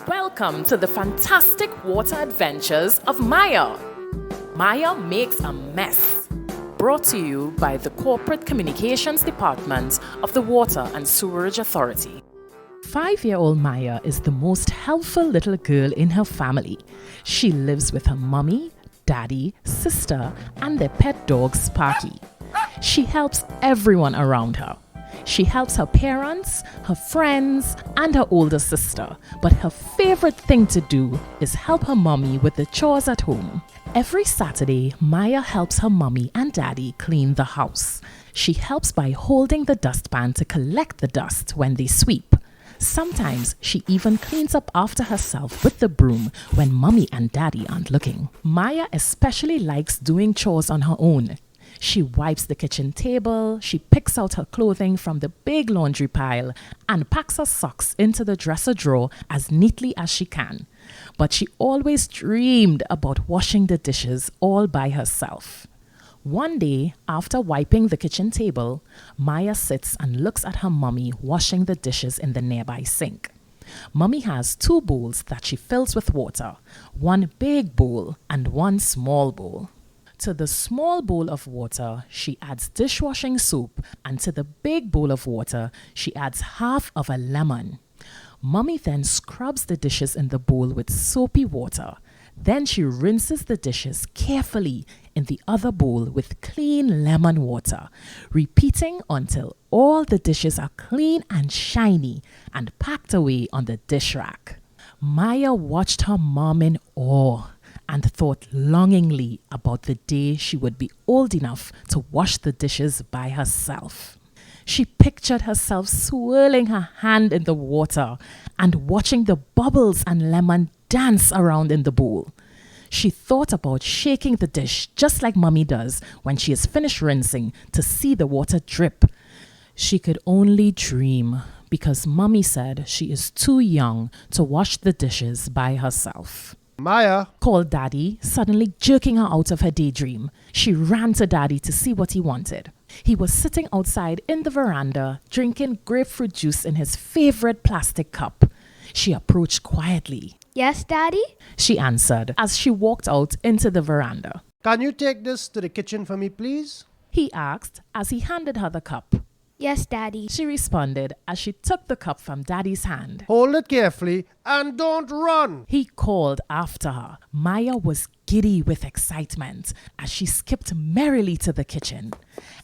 Welcome to the fantastic water adventures of Maya. Maya makes a mess. Brought to you by the Corporate Communications Department of the Water and Sewerage Authority. 5-year-old Maya is the most helpful little girl in her family. She lives with her mommy, daddy, sister, and their pet dog Sparky. She helps everyone around her. She helps her parents, her friends, and her older sister. But her favorite thing to do is help her mommy with the chores at home. Every Saturday, Maya helps her mommy and daddy clean the house. She helps by holding the dustpan to collect the dust when they sweep. Sometimes she even cleans up after herself with the broom when mommy and daddy aren't looking. Maya especially likes doing chores on her own. She wipes the kitchen table, she picks out her clothing from the big laundry pile, and packs her socks into the dresser drawer as neatly as she can. But she always dreamed about washing the dishes all by herself. One day, after wiping the kitchen table, Maya sits and looks at her mommy washing the dishes in the nearby sink. Mommy has 2 bowls that she fills with water, one big bowl and one small bowl. To the small bowl of water, she adds dishwashing soap, and to the big bowl of water, she adds half of a lemon. Mommy then scrubs the dishes in the bowl with soapy water. Then she rinses the dishes carefully in the other bowl with clean lemon water, repeating until all the dishes are clean and shiny and packed away on the dish rack. Maya watched her mom in awe and thought longingly about the day she would be old enough to wash the dishes by herself. She pictured herself swirling her hand in the water and watching the bubbles and lemon dance around in the bowl. She thought about shaking the dish just like mommy does when she is finished rinsing to see the water drip. She could only dream because mommy said she is too young to wash the dishes by herself. Maya, Called Daddy, suddenly jerking her out of her daydream. She ran to Daddy to see what he wanted. He was sitting outside in the veranda, drinking grapefruit juice in his favorite plastic cup. She approached quietly. Yes, Daddy? She answered as she walked out into the veranda. can you take this to the kitchen for me, please? He asked as he handed her the cup. Yes, Daddy. She responded as she took the cup from Daddy's hand. Hold it carefully and don't run. He called after her. Maya was giddy with excitement as she skipped merrily to the kitchen.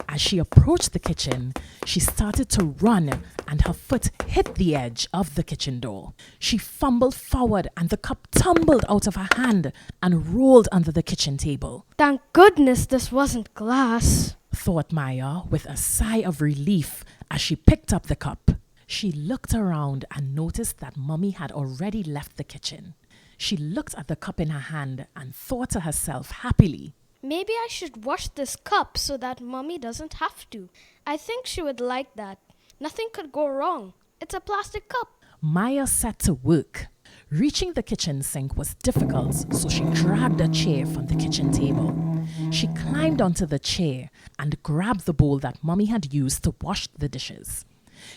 As she approached the kitchen, she started to run and her foot hit the edge of the kitchen door. She fumbled forward and the cup tumbled out of her hand and rolled under the kitchen table. Thank goodness this wasn't glass. Thought Maya with a sigh of relief as she picked up the cup. She looked around and noticed that Mommy had already left the kitchen. She looked at the cup in her hand and thought to herself happily, Maybe I should wash this cup so that Mommy doesn't have to. I think she would like that. Nothing could go wrong. It's a plastic cup. Maya set to work. Reaching the kitchen sink was difficult, so she dragged a chair from the kitchen table. She climbed onto the chair and grabbed the bowl that Mommy had used to wash the dishes.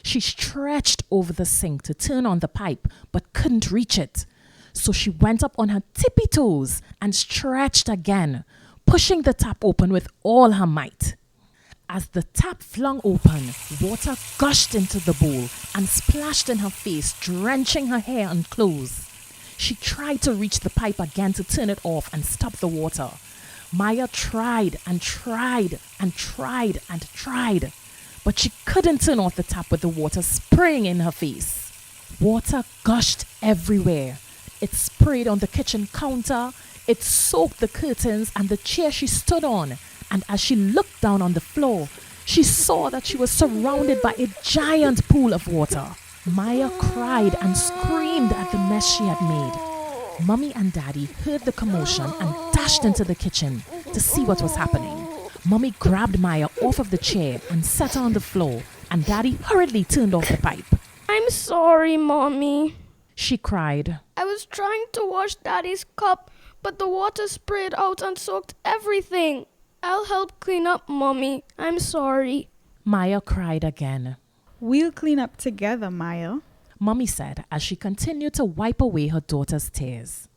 She stretched over the sink to turn on the pipe, but couldn't reach it. So she went up on her tippy toes and stretched again, pushing the tap open with all her might. As the tap flung open, water gushed into the bowl and splashed in her face, drenching her hair and clothes. She tried to reach the pipe again to turn it off and stop the water. Maya tried and tried and tried and tried, but she couldn't turn off the tap with the water spraying in her face. Water gushed everywhere. It sprayed on the kitchen counter, it soaked the curtains and the chair she stood on. And as she looked down on the floor, she saw that she was surrounded by a giant pool of water. Maya cried and screamed at the mess she had made. Mommy and Daddy heard the commotion and dashed into the kitchen to see what was happening. Mommy grabbed Maya off of the chair and set her on the floor, and Daddy hurriedly turned off the pipe. I'm sorry, Mommy. She cried. I was trying to wash Daddy's cup, but the water sprayed out and soaked everything. I'll help clean up, Mommy. I'm sorry. Maya cried again. We'll clean up together, Maya. Mommy said as she continued to wipe away her daughter's tears.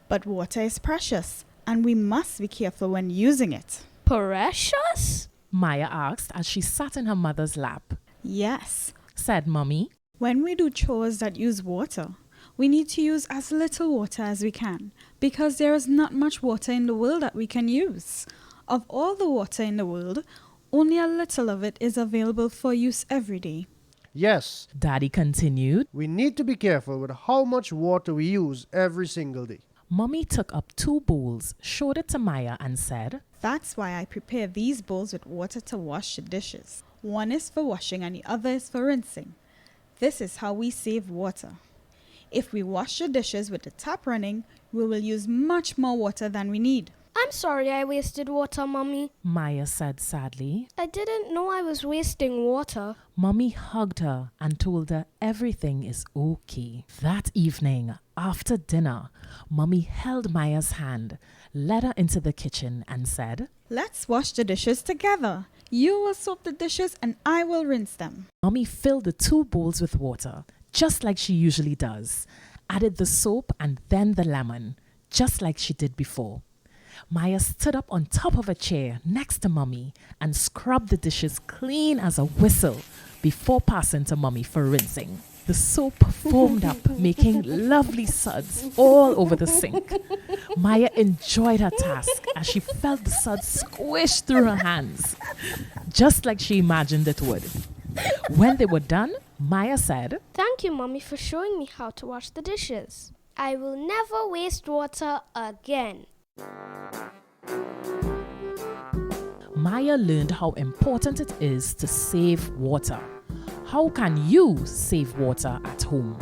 But water is precious, and we must be careful when using it. Precious? Maya asked as she sat in her mother's lap. Yes, Said Mommy. when we do chores that use water, we need to use as little water as we can, because there is not much water in the world that we can use. Of all the water in the world, only a little of it is available for use every day. Yes, Daddy continued. we need to be careful with how much water we use every single day. Mommy took up 2 bowls, showed it to Maya and said, That's why I prepare these bowls with water to wash the dishes. One is for washing and the other is for rinsing. This is how we save water. If we wash the dishes with the tap running, we will use much more water than we need. I'm sorry I wasted water, Mommy. Maya said sadly. I didn't know I was wasting water. Mommy hugged her and told her everything is okay. That evening, after dinner, Mommy held Maya's hand, led her into the kitchen and said, Let's wash the dishes together. You will soap the dishes and I will rinse them. Mommy filled the 2 bowls with water, just like she usually does, added the soap and then the lemon, just like she did before. Maya stood up on top of a chair next to Mommy and scrubbed the dishes clean as a whistle before passing to Mommy for rinsing. The soap foamed up, making lovely suds all over the sink. Maya enjoyed her task as she felt the suds squish through her hands, just like she imagined it would. When they were done, Maya said, Thank you, Mommy, for showing me how to wash the dishes. I will never waste water again. Maya learned how important it is to save water. How can you save water at home?